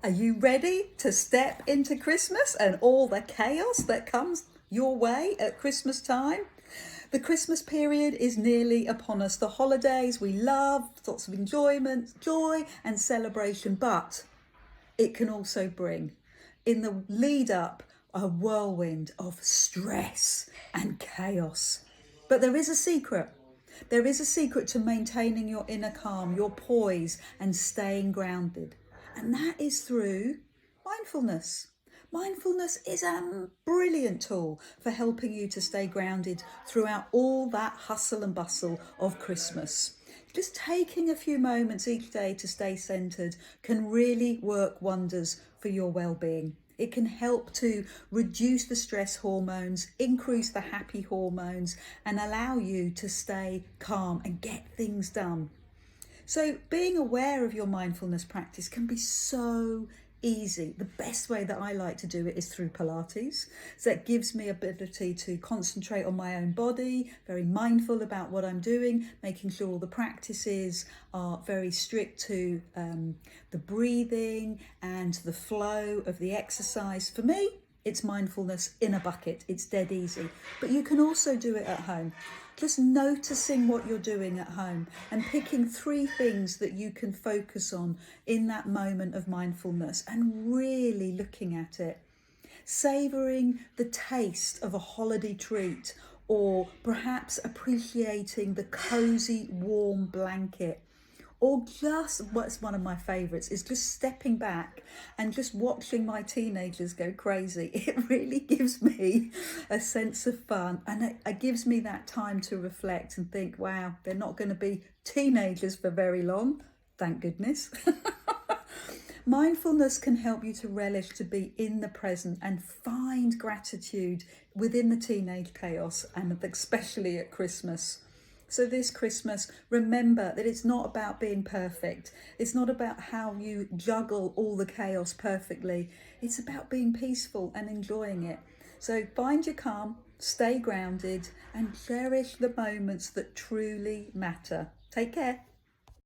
Are you ready to step into Christmas and all the chaos that comes your way at Christmas time? The Christmas period is nearly upon us. The holidays we love, lots of enjoyment, joy, and celebration, but it can also bring, in the lead up, a whirlwind of stress and chaos. But there is a secret. There is a secret to maintaining your inner calm, your poise, and staying grounded. And that is through mindfulness. Mindfulness is a brilliant tool for helping you to stay grounded throughout all that hustle and bustle of Christmas. Just taking a few moments each day to stay centered can really work wonders for your well-being. It can help to reduce the stress hormones, increase the happy hormones, and allow you to stay calm and get things done. So being aware of your mindfulness practice can be so easy. The best way that I like to do it is through Pilates. So it gives me ability to concentrate on my own body, very mindful about what I'm doing, making sure all the practices are very strict to the breathing and the flow of the exercise. For me, it's mindfulness in a bucket. It's dead easy. But you can also do it at home. Just noticing what you're doing at home and picking 3 things that you can focus on in that moment of mindfulness and really looking at it. Savouring the taste of a holiday treat, or perhaps appreciating the cosy, warm blanket. Or just, what's one of my favourites, is just stepping back and just watching my teenagers go crazy. It really gives me a sense of fun, and it gives me that time to reflect and think, wow, they're not going to be teenagers for very long, thank goodness. Mindfulness can help you to relish, to be in the present and find gratitude within the teenage chaos, and especially at Christmas. So this Christmas, remember that it's not about being perfect. It's not about how you juggle all the chaos perfectly. It's about being peaceful and enjoying it. So find your calm, stay grounded, and cherish the moments that truly matter. Take care.